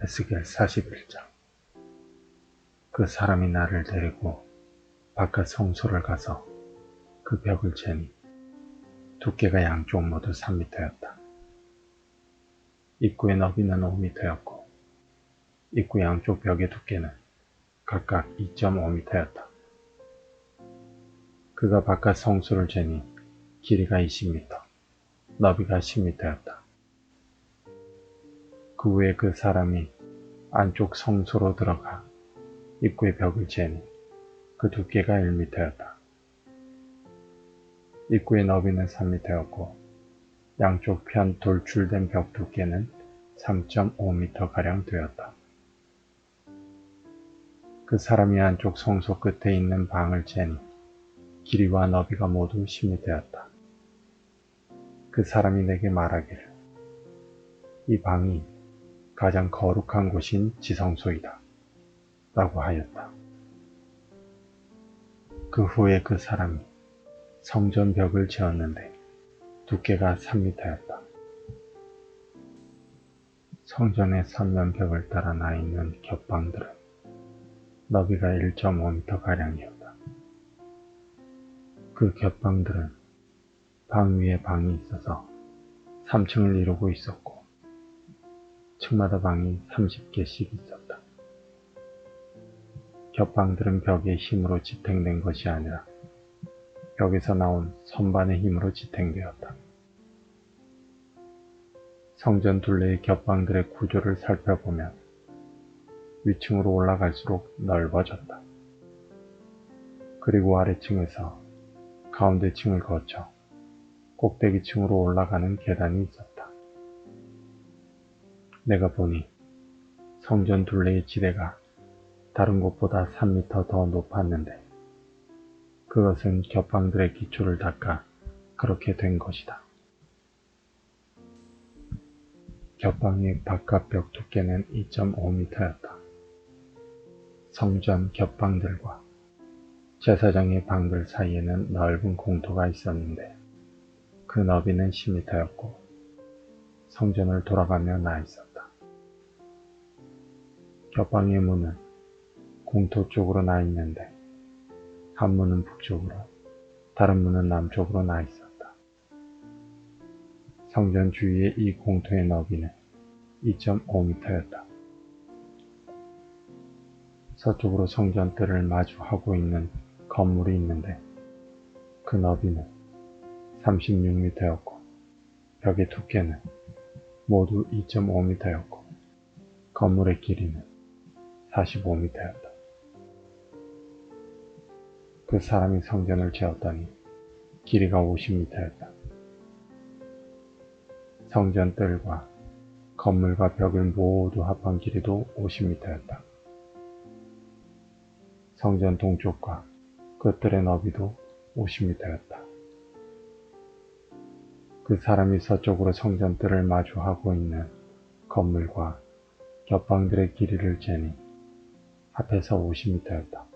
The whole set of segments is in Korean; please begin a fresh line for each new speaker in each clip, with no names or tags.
에스겔 41장. 그 사람이 나를 데리고 바깥 성소를 가서 그 벽을 재니 두께가 양쪽 모두 3미터였다. 입구의 너비는 5미터였고 입구 양쪽 벽의 두께는 각각 2.5미터였다. 그가 바깥 성소를 재니 길이가 20미터, 너비가 10미터였다. 그 후에 그 사람이 안쪽 성소로 들어가 입구의 벽을 재니 그 두께가 1미터였다. 입구의 너비는 3미터였고 양쪽 편 돌출된 벽 두께는 3.5미터가량 되었다. 그 사람이 안쪽 성소 끝에 있는 방을 재니 길이와 너비가 모두 10미터였다. 그 사람이 내게 말하기를 이 방이 가장 거룩한 곳인 지성소이다 라고 하였다. 그 후에 그 사람이 성전 벽을 재었는데 두께가 3미터였다. 성전의 삼면벽을 따라 나 있는 겹방들은 너비가 1.5미터가량이었다. 그 겹방들은 방 위에 방이 있어서 3층을 이루고 있었고 층마다 방이 30개씩 있었다. 겹방들은 벽의 힘으로 지탱된 것이 아니라 벽에서 나온 선반의 힘으로 지탱되었다. 성전 둘레의 겹방들의 구조를 살펴보면 위층으로 올라갈수록 넓어졌다. 그리고 아래층에서 가운데 층을 거쳐 꼭대기층으로 올라가는 계단이 있었다. 내가 보니 성전 둘레의 지대가 다른 곳보다 3미터 더 높았는데 그것은 겹방들의 기초를 닦아 그렇게 된 것이다. 겹방의 바깥벽 두께는 2.5미터였다. 성전 겹방들과 제사장의 방들 사이에는 넓은 공터가 있었는데 그 너비는 10미터였고 성전을 돌아가며 나 있었다. 겹방의 문은 공터 쪽으로 나 있는데 한 문은 북쪽으로, 다른 문은 남쪽으로 나 있었다. 성전 주위의 이 공터의 너비는 2.5미터였다. 서쪽으로 성전 뜰을 마주하고 있는 건물이 있는데 그 너비는 36미터였고 벽의 두께는 모두 2.5미터였고 건물의 길이는 45미터였다. 그 사람이 성전을 재었더니 길이가 50미터였다. 성전 뜰과 건물과 벽을 모두 합한 길이도 50미터였다. 성전 동쪽과 그 뜰의 너비도 50미터였다. 그 사람이 서쪽으로 성전 뜰을 마주하고 있는 건물과 겹방들의 길이를 재니 합해서 50미터였다.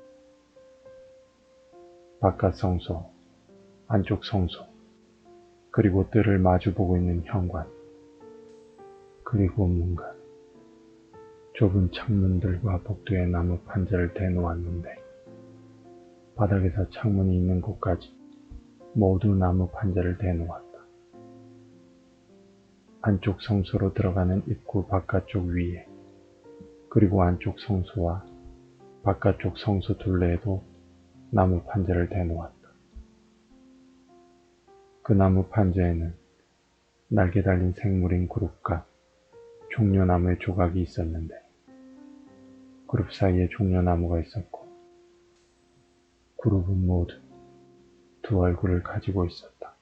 바깥 성소, 안쪽 성소, 그리고 뜰을 마주보고 있는 현관, 그리고 문간, 좁은 창문들과 복도에 나무 판자를 대놓았는데 바닥에서 창문이 있는 곳까지 모두 나무 판자를 대놓았다. 안쪽 성소로 들어가는 입구 바깥쪽 위에 그리고 안쪽 성소와 바깥쪽 성소 둘레에도 나무 판자를 대놓았다. 그 나무 판자에는 날개 달린 생물인 그룹과 종려나무의 조각이 있었는데 그룹 사이에 종려나무가 있었고 그룹은 모두 두 얼굴을 가지고 있었다.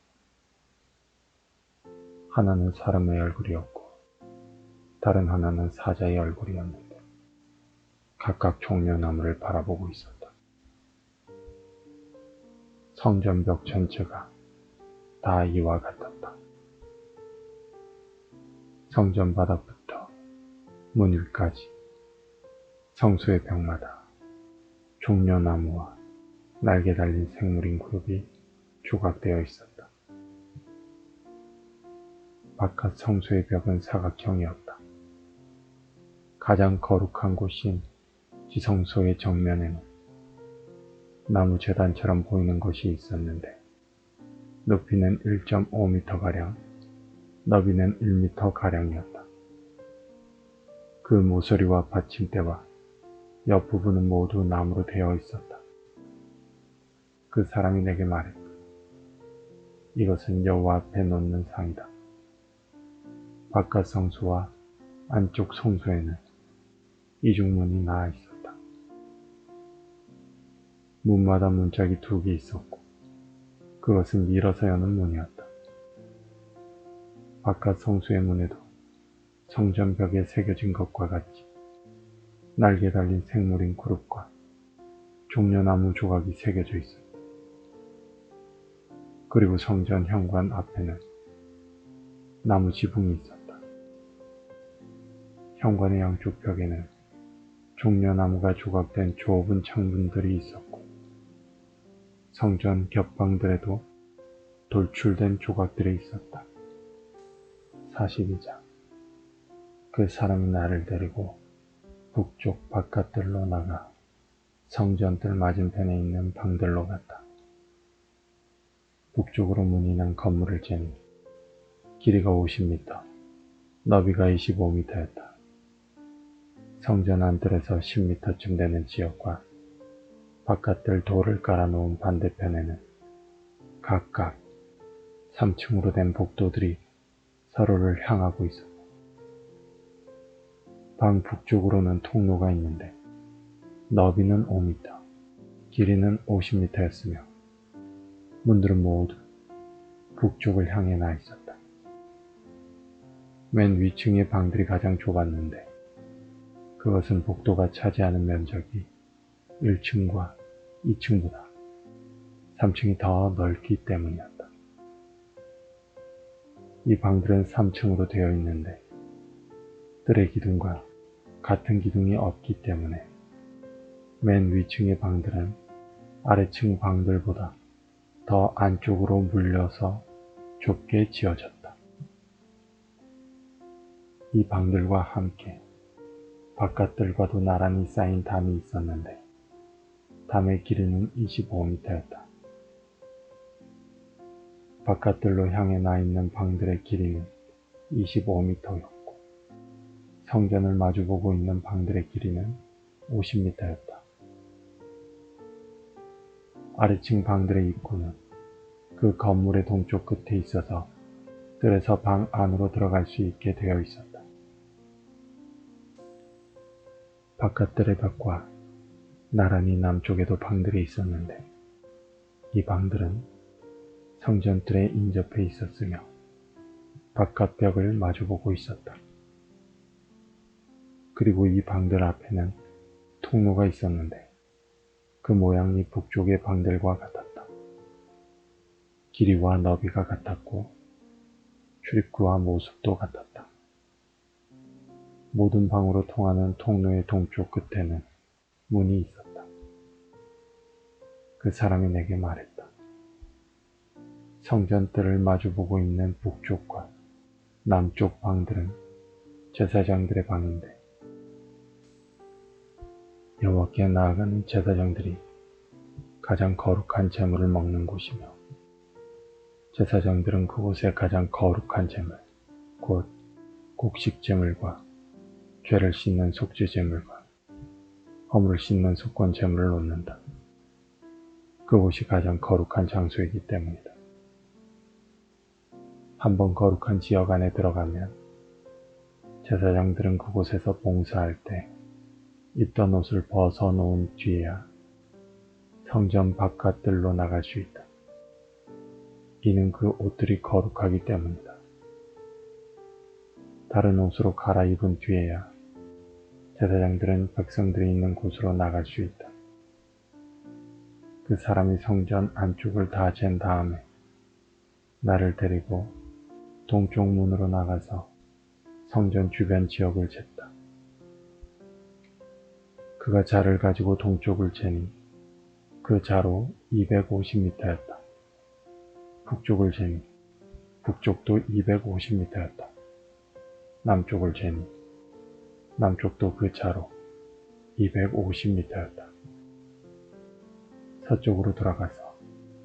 하나는 사람의 얼굴이었고 다른 하나는 사자의 얼굴이었는데 각각 종려나무를 바라보고 있었다. 성전벽 전체가 다 이와 같았다. 성전 바닥부터 문 위까지 성소의 벽마다 종려나무와 날개 달린 생물인 그룹이 조각되어 있었다. 바깥 성소의 벽은 사각형이었다. 가장 거룩한 곳인 지성소의 정면에는 나무 제단처럼 보이는 것이 있었는데 높이는 1.5m가량, 너비는 1m가량이었다. 그 모서리와 받침대와 옆부분은 모두 나무로 되어 있었다. 그 사람이 내게 말했다. 이것은 여호와 앞에 놓는 상이다. 바깥 성소와 안쪽 성소에는 이중문이 나아 있었다. 문마다 문짝이 2개 있었고 그것은 밀어서 여는 문이었다. 바깥 성소의 문에도 성전 벽에 새겨진 것과 같이 날개 달린 생물인 그룹과 종려나무 조각이 새겨져 있었다. 그리고 성전 현관 앞에는 나무 지붕이 있었다. 현관의 양쪽 벽에는 종려나무가 조각된 좁은 창문들이 있었고 성전 겹방들에도 돌출된 조각들이 있었다. 42장. 그 사람이 나를 데리고 북쪽 바깥들로 나가 성전들 맞은편에 있는 방들로 갔다. 북쪽으로 문이 난 건물을 재니 길이가 50m, 너비가 25m였다. 성전 안뜰에서 10m쯤 되는 지역과 바깥들 돌을 깔아놓은 반대편에는 각각 3층으로 된 복도들이 서로를 향하고 있었다. 방 북쪽으로는 통로가 있는데 너비는 5m, 길이는 50m였으며 문들은 모두 북쪽을 향해 나 있었다. 맨 위층의 방들이 가장 좁았는데 그것은 복도가 차지하는 면적이 1층과 2층보다 3층이 더 넓기 때문이었다. 이 방들은 3층으로 되어 있는데 뜰의 기둥과 같은 기둥이 없기 때문에 맨 위층의 방들은 아래층 방들보다 더 안쪽으로 물려서 좁게 지어졌다. 이 방들과 함께 바깥들과도 나란히 쌓인 담이 있었는데 담의 길이는 25m였다. 바깥들로 향해 나 있는 방들의 길이는 25m였고 성전을 마주보고 있는 방들의 길이는 50m였다. 아래층 방들의 입구는 그 건물의 동쪽 끝에 있어서 뜰에서 방 안으로 들어갈 수 있게 되어 있었다. 바깥뜰의 벽과 나란히 남쪽에도 방들이 있었는데 이 방들은 성전뜰에 인접해 있었으며 바깥 벽을 마주보고 있었다. 그리고 이 방들 앞에는 통로가 있었는데 그 모양이 북쪽의 방들과 같았다. 길이와 너비가 같았고 출입구와 모습도 같았다. 모든 방으로 통하는 통로의 동쪽 끝에는 문이 있었다. 그 사람이 내게 말했다. 성전뜰을 마주보고 있는 북쪽과 남쪽 방들은 제사장들의 방인데 여호와께 나아가는 제사장들이 가장 거룩한 제물을 먹는 곳이며 제사장들은 그곳에 가장 거룩한 제물, 곧 곡식 제물과 죄를 씻는 속죄 제물과 허물을 씻는 속건 제물을 놓는다. 그곳이 가장 거룩한 장소이기 때문이다. 한번 거룩한 지역 안에 들어가면 제사장들은 그곳에서 봉사할 때 입던 옷을 벗어놓은 뒤에야 성전 바깥들로 나갈 수 있다. 이는 그 옷들이 거룩하기 때문이다. 다른 옷으로 갈아입은 뒤에야 제사장들은 백성들이 있는 곳으로 나갈 수 있다. 그 사람이 성전 안쪽을 다 잰 다음에 나를 데리고 동쪽 문으로 나가서 성전 주변 지역을 쟀다. 그가 자를 가지고 동쪽을 재니 그 자로 250m였다. 북쪽을 재니 북쪽도 250m였다. 남쪽을 재니 남쪽도 그 차로 250m였다. 서쪽으로 돌아가서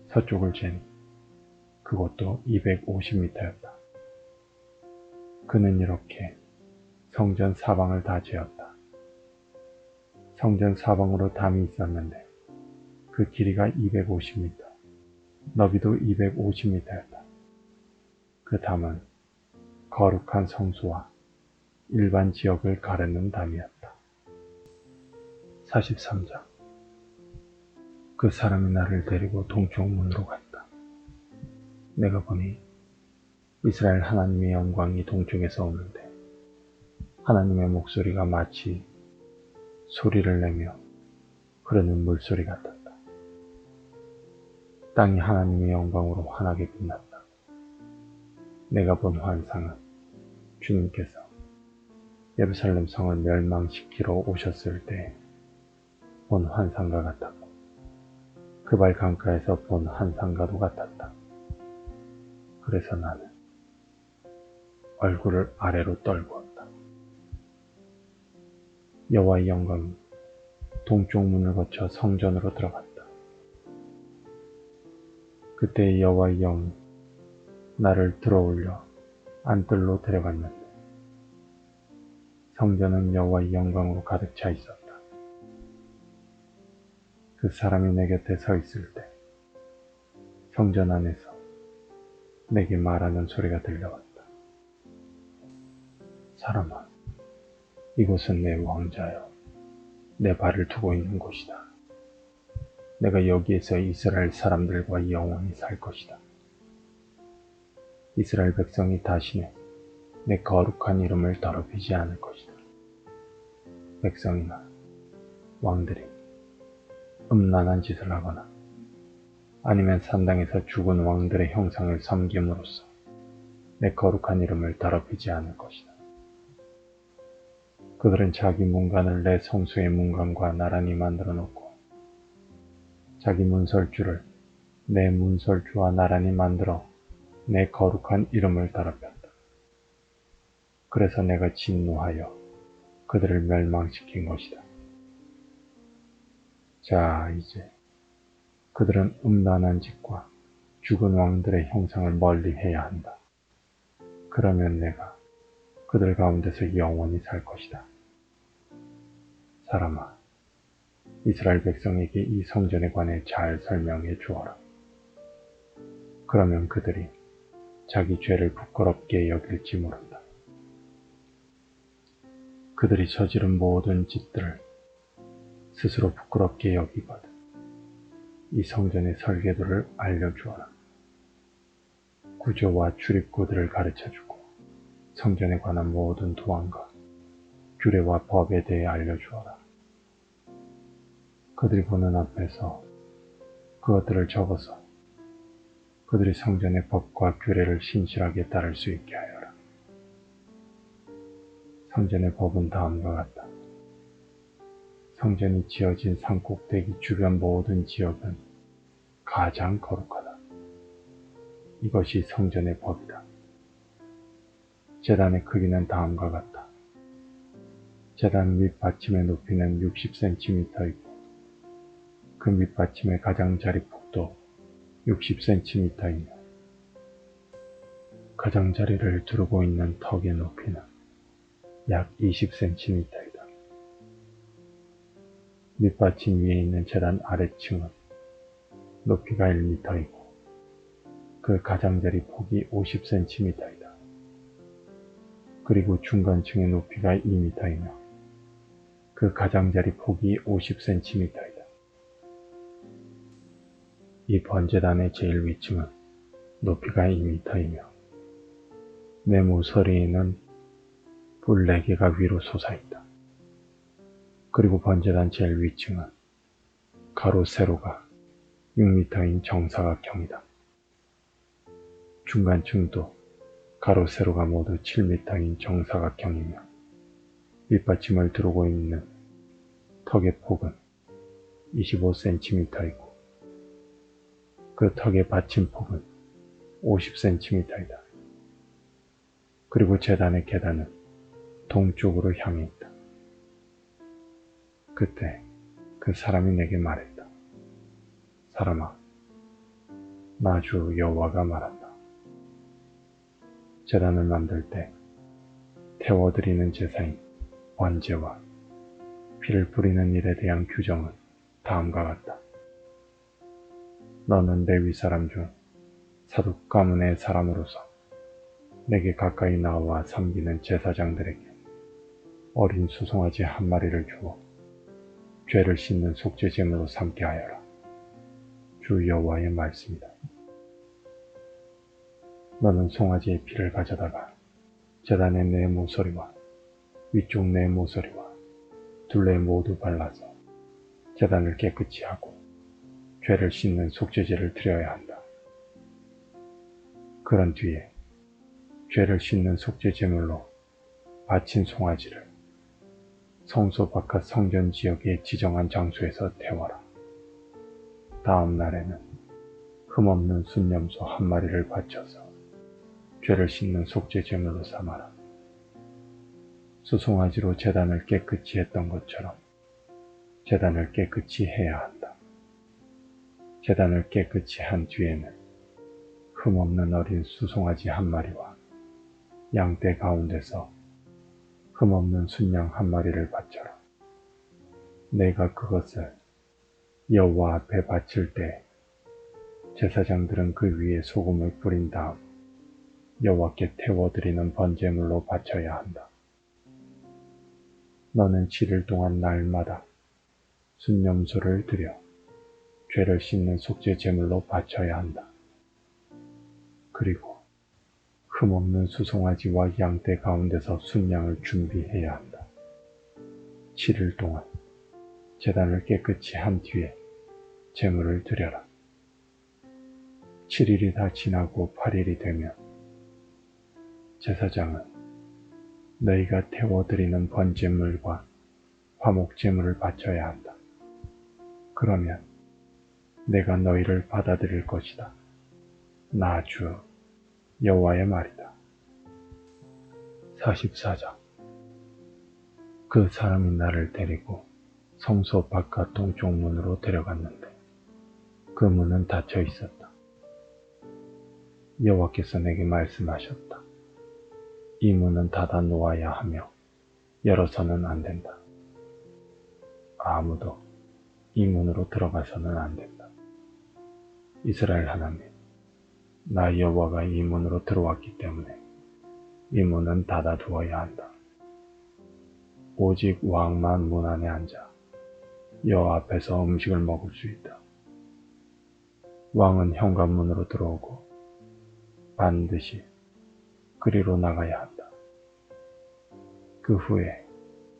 서쪽을 재니 그것도 250m였다. 그는 이렇게 성전 사방을 다 재었다. 성전 사방으로 담이 있었는데 그 길이가 250m, 너비도 250m였다. 그 담은 거룩한 성소와 일반 지역을 가르는 담이었다. 43장. 그 사람이 나를 데리고 동쪽 문으로 갔다. 내가 보니 이스라엘 하나님의 영광이 동쪽에서 오는데 하나님의 목소리가 마치 소리를 내며 흐르는 물소리 같았다. 땅이 하나님의 영광으로 환하게 빛났다. 내가 본 환상은 주님께서 예루살렘 성을 멸망시키러 오셨을 때 본 환상과 같았고 그발 강가에서 본 환상과도 같았다. 그래서 나는 얼굴을 아래로 떨구었다. 여호와의 영광이 동쪽 문을 거쳐 성전으로 들어갔다. 그때 여호와의 영이 나를 들어올려 안뜰로 데려갔는데 성전은 여호와의 영광으로 가득 차 있었다. 그 사람이 내 곁에 서 있을 때 성전 안에서 내게 말하는 소리가 들려왔다. 사람아, 이곳은 내 왕자여, 내 발을 두고 있는 곳이다. 내가 여기에서 이스라엘 사람들과 영원히 살 것이다. 이스라엘 백성이 다시는 내 거룩한 이름을 더럽히지 않을 것이다. 백성이나 왕들이 음란한 짓을 하거나 아니면 산당에서 죽은 왕들의 형상을 섬김으로써 내 거룩한 이름을 더럽히지 않을 것이다. 그들은 자기 문관을 내 성소의 문관과 나란히 만들어 놓고 자기 문설주를 내 문설주와 나란히 만들어 내 거룩한 이름을 더럽혔다. 그래서 내가 진노하여 그들을 멸망시킨 것이다. 자, 이제 그들은 음란한 짓과 죽은 왕들의 형상을 멀리해야 한다. 그러면 내가 그들 가운데서 영원히 살 것이다. 사람아, 이스라엘 백성에게 이 성전에 관해 잘 설명해 주어라. 그러면 그들이 자기 죄를 부끄럽게 여길지 모른다. 그들이 저지른 모든 짓들을 스스로 부끄럽게 여기거든 이 성전의 설계도를 알려주어라. 구조와 출입구들을 가르쳐주고 성전에 관한 모든 도안과 규례와 법에 대해 알려주어라. 그들이 보는 앞에서 그것들을 적어서 그들이 성전의 법과 규례를 신실하게 따를 수 있게 하여라. 성전의 법은 다음과 같다. 성전이 지어진 산꼭대기 주변 모든 지역은 가장 거룩하다. 이것이 성전의 법이다. 제단의 크기는 다음과 같다. 제단 밑받침의 높이는 60cm이고 그 밑받침의 가장자리 폭도 60cm이며 가장자리를 두르고 있는 턱의 높이는 약 20cm이다. 밑받침 위에 있는 제단 아래층은 높이가 1m이고 그 가장자리 폭이 50cm이다. 그리고 중간층의 높이가 2m이며 그 가장자리 폭이 50cm이다. 이 번제단의 제일 위층은 높이가 2m이며 네모 서리에는 불 4개가 위로 솟아있다. 그리고 번제단 제일 위층은 가로 세로가 6m인 정사각형이다. 중간층도 가로 세로가 모두 7m인 정사각형이며 밑받침을 두르고 있는 턱의 폭은 25cm이고 그 턱의 받침폭은 50cm이다. 그리고 제단의 계단은 동쪽으로 향해 있다. 그때 그 사람이 내게 말했다. 사람아, 나 주 여호와가 말한다. 제단을 만들 때 태워드리는 제사인 번제와 피를 뿌리는 일에 대한 규정은 다음과 같다. 너는 레위 사람 중 사독 가문의 사람으로서 내게 가까이 나와 섬기는 제사장들에게 어린 수송아지 한 마리를 주어 죄를 씻는 속죄 제물로 삼게 하여라. 주 여호와의 말씀이다. 너는 송아지의 피를 가져다가 제단의 네 모서리와 위쪽 네 모서리와 둘레에 모두 발라서 제단을 깨끗이 하고 죄를 씻는 속죄제를 드려야 한다. 그런 뒤에 죄를 씻는 속죄 제물로 바친 송아지를 성소 바깥 성전 지역의 지정한 장소에서 태워라. 다음 날에는 흠없는 순염소 한 마리를 바쳐서 죄를 씻는 속죄 제물로 삼아라. 수송아지로 제단을 깨끗이 했던 것처럼 제단을 깨끗이 해야 한다. 제단을 깨끗이 한 뒤에는 흠없는 어린 수송아지 한 마리와 양떼 가운데서 흠없는 순양 한 마리를 바쳐라. 내가 그것을 여호와 앞에 바칠 때 제사장들은 그 위에 소금을 뿌린 다음 여호와께 태워드리는 번제물로 바쳐야 한다. 너는 7일 동안 날마다 순염소를 드려 죄를 씻는 속죄 제물로 바쳐야 한다. 그리고 흠없는 수송아지와 양떼 가운데서 순양을 준비해야 한다. 7일 동안 제단을 깨끗이 한 뒤에 제물을 드려라. 7일이 다 지나고 8일이 되면 제사장은 너희가 태워드리는 번제물과 화목제물을 바쳐야 한다. 그러면 내가 너희를 받아들일 것이다. 나 주 여호와의 말이다. 44장. 그 사람이 나를 데리고 성소 바깥 동쪽 문으로 데려갔는데 그 문은 닫혀 있었다. 여호와께서 내게 말씀하셨다. 이 문은 닫아 놓아야 하며 열어서는 안 된다. 아무도 이 문으로 들어가서는 안 된다. 이스라엘 하나님, 나 여호와가 이 문으로 들어왔기 때문에 이 문은 닫아 두어야 한다. 오직 왕만 문 안에 앉아 여호와 앞에서 음식을 먹을 수 있다. 왕은 현관문으로 들어오고 반드시 그리로 나가야 한다. 그 후에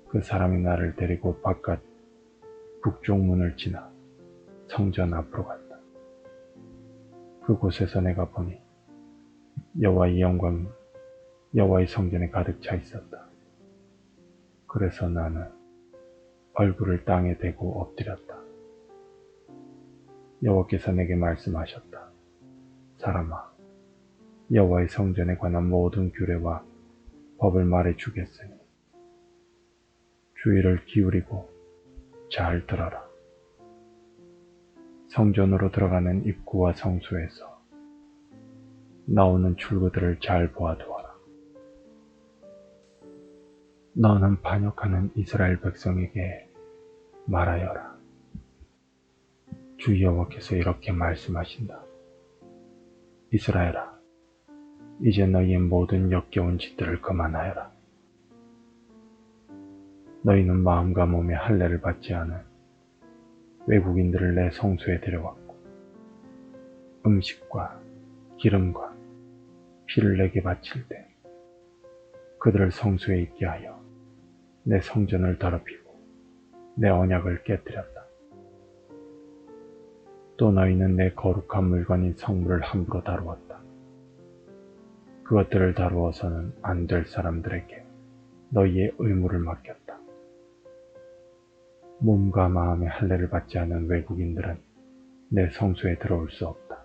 그 사람이 나를 데리고 바깥 북쪽 문을 지나 성전 앞으로 갔다. 그곳에서 내가 보니 여호와의 영광이 여호와의 성전에 가득 차 있었다. 그래서 나는 얼굴을 땅에 대고 엎드렸다. 여호와께서 내게 말씀하셨다. 사람아, 여호와의 성전에 관한 모든 규례와 법을 말해주겠으니 주의를 기울이고 잘 들어라. 성전으로 들어가는 입구와 성소에서 나오는 출구들을 잘 보아두어라. 너는 반역하는 이스라엘 백성에게 말하여라. 주 여호와께서 이렇게 말씀하신다. 이스라엘아, 이제 너희의 모든 역겨운 짓들을 그만하여라. 너희는 마음과 몸에 할례를 받지 않은 외국인들을 내 성소에 데려왔고 음식과 기름과 피를 내게 바칠 때 그들을 성소에 있게 하여 내 성전을 더럽히고 내 언약을 깨뜨렸다. 또 너희는 내 거룩한 물건인 성물을 함부로 다루었다. 그것들을 다루어서는 안 될 사람들에게 너희의 의무를 맡겼다. 몸과 마음의 할례를 받지 않은 외국인들은 내 성소에 들어올 수 없다.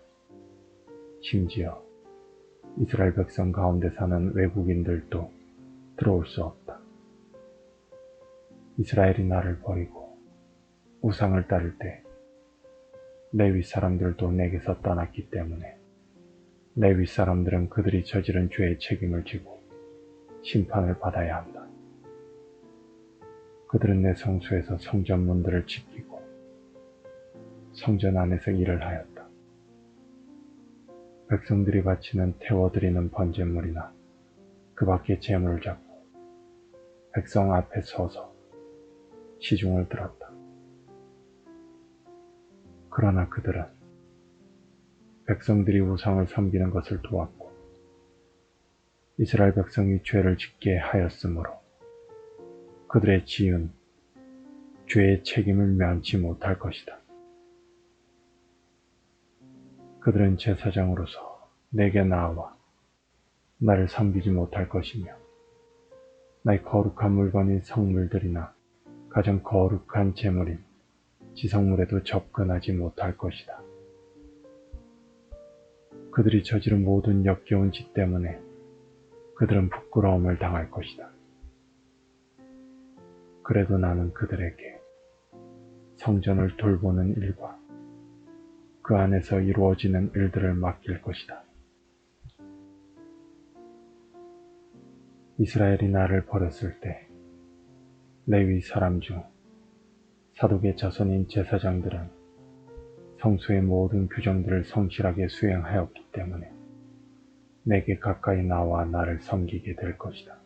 심지어 이스라엘 백성 가운데 사는 외국인들도 들어올 수 없다. 이스라엘이 나를 버리고 우상을 따를 때 레위 사람들도 내게서 떠났기 때문에 레위 사람들은 그들이 저지른 죄의 책임을 지고 심판을 받아야 한다. 그들은 내 성소에서 성전 문들을 지키고 성전 안에서 일을 하였다. 백성들이 바치는 태워드리는 번제물이나 그 밖의 제물을 잡고 백성 앞에 서서 시중을 들었다. 그러나 그들은 백성들이 우상을 섬기는 것을 도왔고 이스라엘 백성이 죄를 짓게 하였으므로 그들의 지은 죄의 책임을 면치 못할 것이다. 그들은 제사장으로서 내게 나와 나를 섬기지 못할 것이며 나의 거룩한 물건인 성물들이나 가장 거룩한 제물인 지성물에도 접근하지 못할 것이다. 그들이 저지른 모든 역겨운 짓 때문에 그들은 부끄러움을 당할 것이다. 그래도 나는 그들에게 성전을 돌보는 일과 그 안에서 이루어지는 일들을 맡길 것이다. 이스라엘이 나를 버렸을 때 레위 사람 중 사독의 자손인 제사장들은 성소의 모든 규정들을 성실하게 수행하였기 때문에 내게 가까이 나와 나를 섬기게 될 것이다.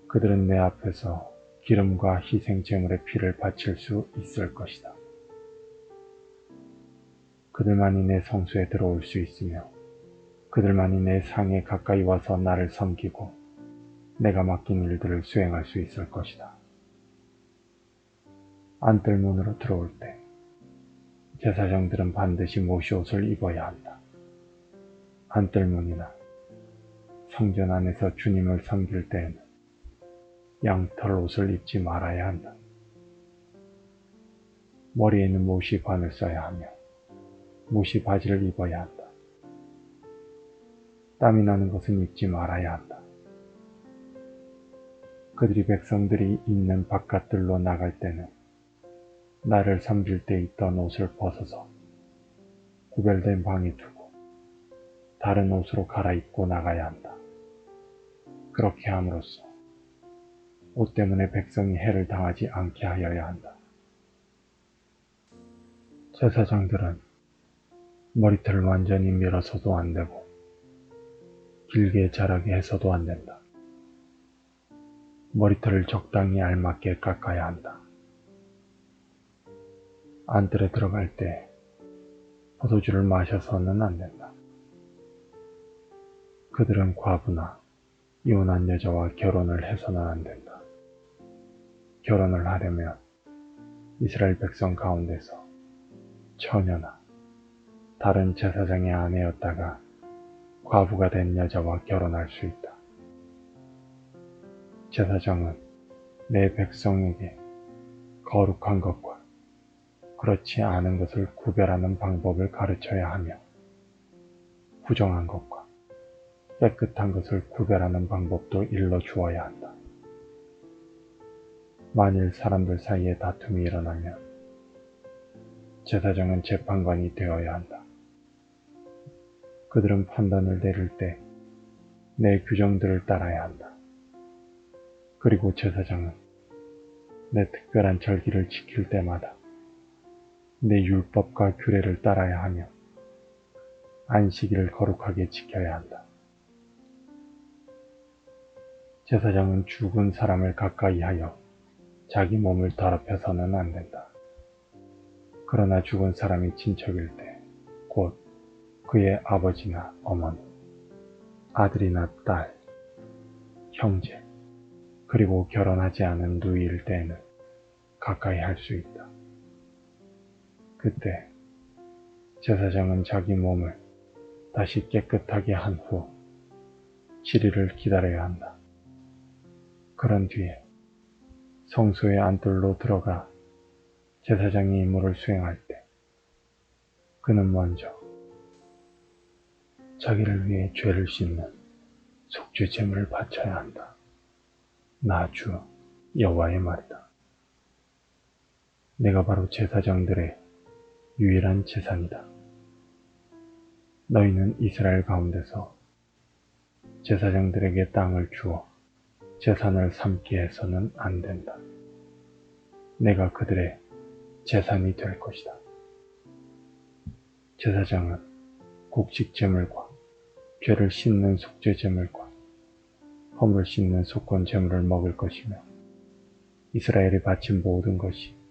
그들은 내 앞에서 기름과 희생 제물의 피를 바칠 수 있을 것이다. 그들만이 내 성소에 들어올 수 있으며 그들만이 내 상에 가까이 와서 나를 섬기고 내가 맡긴 일들을 수행할 수 있을 것이다. 안뜰문으로 들어올 때 제사장들은 반드시 모시옷을 입어야 한다. 안뜰문이나 성전 안에서 주님을 섬길 때에는 양털 옷을 입지 말아야 한다. 머리에는 모시관을 써야 하며 모시 바지를 입어야 한다. 땀이 나는 것은 입지 말아야 한다. 그들이 백성들이 있는 바깥들로 나갈 때는 나를 섬길 때 입던 옷을 벗어서 구별된 방에 두고 다른 옷으로 갈아입고 나가야 한다. 그렇게 함으로써 옷 때문에 백성이 해를 당하지 않게 하여야 한다. 제사장들은 머리털을 완전히 밀어서도 안 되고 길게 자라게 해서도 안 된다. 머리털을 적당히 알맞게 깎아야 한다. 안뜰에 들어갈 때 포도주를 마셔서는 안 된다. 그들은 과부나 이혼한 여자와 결혼을 해서는 안 된다. 결혼을 하려면 이스라엘 백성 가운데서 처녀나 다른 제사장의 아내였다가 과부가 된 여자와 결혼할 수 있다. 제사장은 내 백성에게 거룩한 것과 그렇지 않은 것을 구별하는 방법을 가르쳐야 하며 부정한 것과 깨끗한 것을 구별하는 방법도 일러주어야 한다. 만일 사람들 사이에 다툼이 일어나면 제사장은 재판관이 되어야 한다. 그들은 판단을 내릴 때 내 규정들을 따라야 한다. 그리고 제사장은 내 특별한 절기를 지킬 때마다 내 율법과 규례를 따라야 하며 안식일을 거룩하게 지켜야 한다. 제사장은 죽은 사람을 가까이 하여 자기 몸을 더럽혀서는 안 된다. 그러나 죽은 사람이 친척일 때, 곧 그의 아버지나 어머니, 아들이나 딸, 형제, 그리고 결혼하지 않은 누이일 때에는 가까이 할 수 있다. 그때 제사장은 자기 몸을 다시 깨끗하게 한 후 7일을 기다려야 한다. 그런 뒤에 성소의 안뜰로 들어가 제사장이 임무를 수행할 때 그는 먼저 자기를 위해 죄를 씻는 속죄 제물을 바쳐야 한다. 나 주 여호와의 말이다. 내가 바로 제사장들의 유일한 재산이다. 너희는 이스라엘 가운데서 제사장들에게 땅을 주어 재산을 삼게 해서는 안 된다. 내가 그들의 재산이 될 것이다. 제사장은 곡식 제물과 죄를 씻는 속죄 제물과 허물 씻는 속건 제물을 먹을 것이며 이스라엘이 바친 모든 것이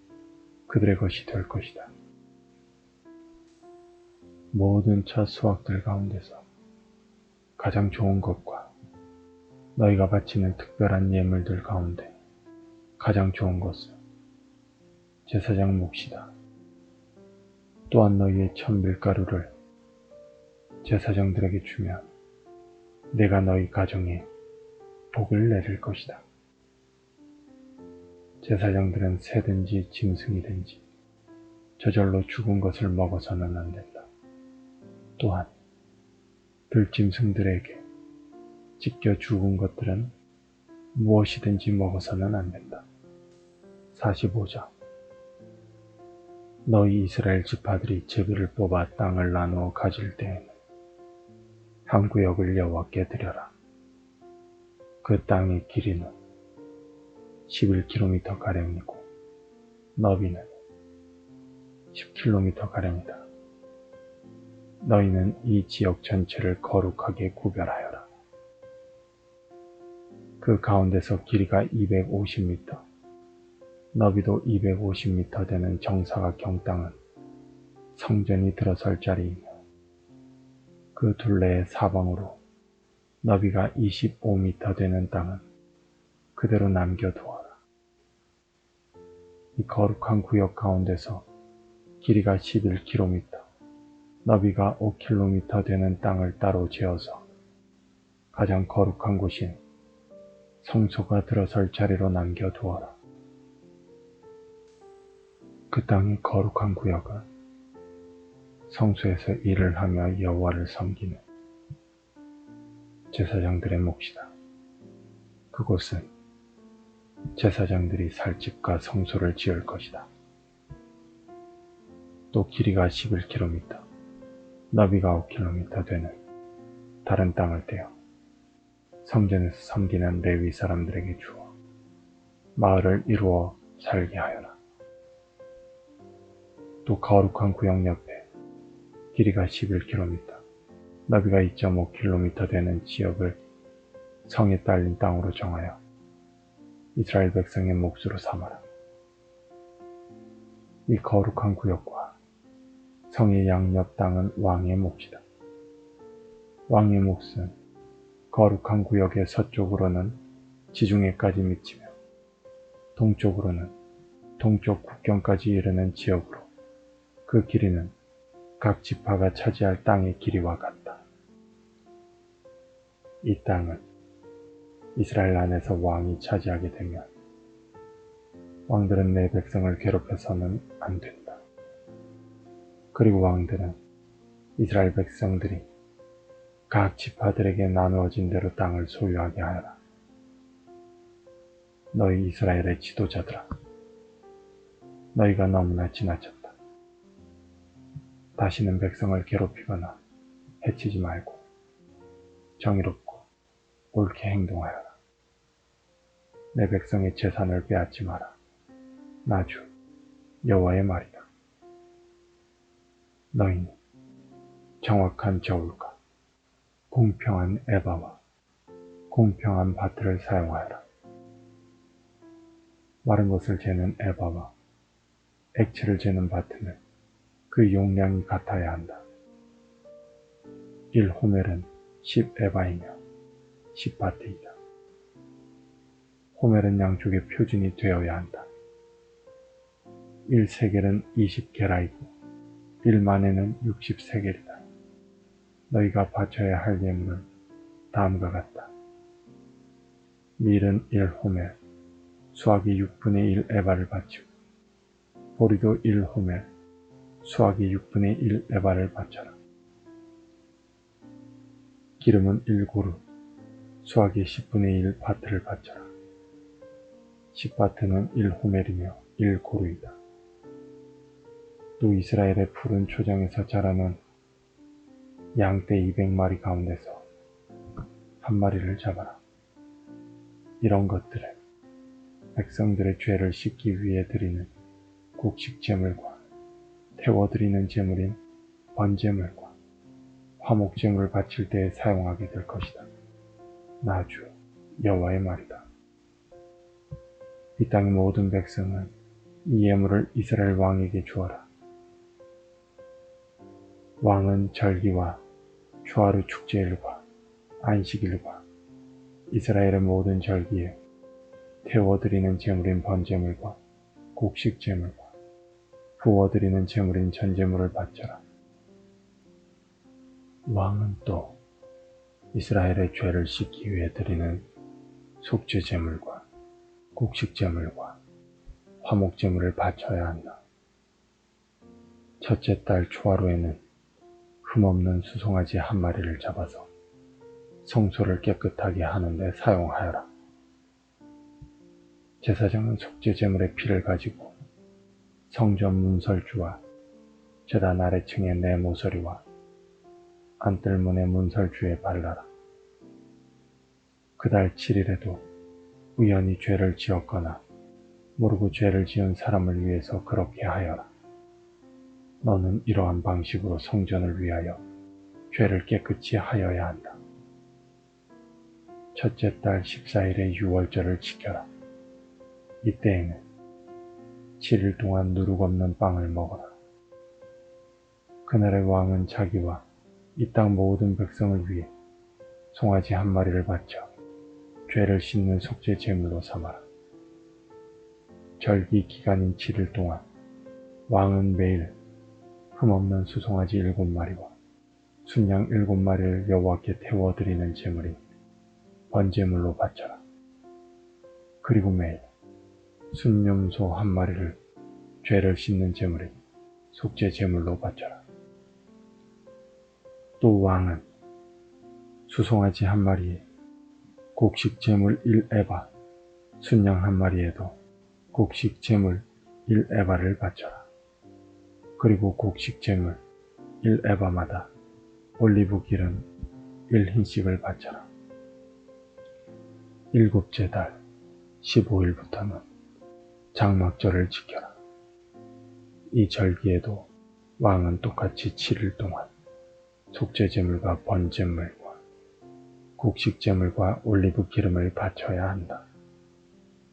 그들의 것이 될 것이다. 모든 첫 수확들 가운데서 가장 좋은 것과 너희가 바치는 특별한 예물들 가운데 가장 좋은 것은 제사장 몫이다. 또한 너희의 첫 밀가루를 제사장들에게 주면 내가 너희 가정에 복을 내릴 것이다. 제사장들은 새든지 짐승이든지 저절로 죽은 것을 먹어서는 안 된다. 또한 들짐승들에게 찢겨 죽은 것들은 무엇이든지 먹어서는 안 된다. 45장 너희 이스라엘 지파들이 제비를 뽑아 땅을 나누어 가질 때에는 한 구역을 여호와께 드려라. 그 땅의 길이는 11km가량이고 너비는 10km가량이다. 너희는 이 지역 전체를 거룩하게 구별하여라. 그 가운데서 길이가 250m, 너비도 250m 되는 정사각형 땅은 성전이 들어설 자리이며 그 둘레의 사방으로 너비가 25m 되는 땅은 그대로 남겨두어라. 이 거룩한 구역 가운데서 길이가 11km, 너비가 5km 되는 땅을 따로 재어서 가장 거룩한 곳인 성소가 들어설 자리로 남겨두어라. 그 땅의 거룩한 구역은 성소에서 일을 하며 여호와를 섬기는 제사장들의 몫이다. 그곳은 제사장들이 살 집과 성소를 지을 것이다. 또 길이가 11km, 너비가 5km 되는 다른 땅을 떼어 성전에서 섬기는 레위 사람들에게 주어 마을을 이루어 살게 하여라. 또 거룩한 구역 옆에 길이가 11km, 너비가 2.5km 되는 지역을 성에 딸린 땅으로 정하여 이스라엘 백성의 몫으로 삼아라. 이 거룩한 구역과 성의 양옆 땅은 왕의 몫이다. 왕의 몫은 거룩한 구역의 서쪽으로는 지중해까지 미치며 동쪽으로는 동쪽 국경까지 이르는 지역으로 그 길이는 각 지파가 차지할 땅의 길이와 같다. 이 땅은 이스라엘 안에서 왕이 차지하게 되면 왕들은 내 백성을 괴롭혀서는 안 된다. 그리고 왕들은 이스라엘 백성들이 각 지파들에게 나누어진 대로 땅을 소유하게 하여라. 너희 이스라엘의 지도자들아, 너희가 너무나 지나쳤다. 다시는 백성을 괴롭히거나 해치지 말고 정의롭고 옳게 행동하여라. 내 백성의 재산을 빼앗지 마라. 나 주 여호와의 말이다. 너희는 정확한 저울과 공평한 에바와 공평한 바트를 사용하여라. 마른 것을 재는 에바와 액체를 재는 바트는 그 용량이 같아야 한다. 1호멜은 10에바이며 10바트이다. 호멜은 양쪽의 표준이 되어야 한다. 1세겔은 20게라이고 1만에는 60세겔이다. 너희가 바쳐야 할 예물은 다음과 같다. 밀은 1호멜, 수확이 6분의 1 에바를 바치고 보리도 1호멜, 수확이 6분의 1 에바를 바쳐라. 기름은 1고루, 수확이 10분의 1 바트를 바쳐라. 10바트는 1호멜이며 1고루이다. 또 이스라엘의 푸른 초장에서 자라는 양떼 200마리 가운데서 한 마리를 잡아라. 이런 것들은 백성들의 죄를 씻기 위해 드리는 곡식 제물과 태워드리는 제물인 번제물과 화목 제물을 바칠 때에 사용하게 될 것이다. 나 주 여호와의 말이다. 이 땅의 모든 백성은 이 예물을 이스라엘 왕에게 주어라. 왕은 절기와 초하루 축제일과 안식일과 이스라엘의 모든 절기에 태워드리는 제물인 번제물과 곡식 제물과 부어드리는 제물인 전제물을 바쳐라. 왕은 또 이스라엘의 죄를 씻기 위해 드리는 속죄 제물과 곡식 제물과 화목 제물을 바쳐야 한다. 첫째 달 초하루에는 흠없는 수송아지 한 마리를 잡아서 성소를 깨끗하게 하는데 사용하여라. 제사장은 속죄 제물의 피를 가지고 성전 문설주와 제단 아래층의 네 모서리와 안뜰문의 문설주에 발라라. 그달 7일에도 우연히 죄를 지었거나 모르고 죄를 지은 사람을 위해서 그렇게 하여라. 너는 이러한 방식으로 성전을 위하여 죄를 깨끗이 하여야 한다. 첫째 달 14일의 유월절을 지켜라. 이때에는 7일 동안 누룩 없는 빵을 먹어라. 그날의 왕은 자기와 이 땅 모든 백성을 위해 송아지 한 마리를 바쳐 죄를 씻는 속죄 제물로 삼아라. 절기 기간인 7일 동안 왕은 매일 흠없는 수송아지 7마리와 순양 7마리를 여호와께 태워드리는 제물인 번제물로 바쳐라. 그리고 매일 순념소 한 마리를 죄를 씻는 제물인 속죄 제물로 바쳐라. 또 왕은 수송아지 한 마리에 곡식 제물 1에바, 순양 한 마리에도 곡식 제물 1에바를 바쳐라. 그리고 곡식 제물 1에바마다 올리브 기름 1흰씩을 바쳐라. 일곱째 달 15일부터는 장막절을 지켜라. 이 절기에도 왕은 똑같이 7일 동안 속죄 제물과 번제물과 곡식 제물과 올리브 기름을 바쳐야 한다.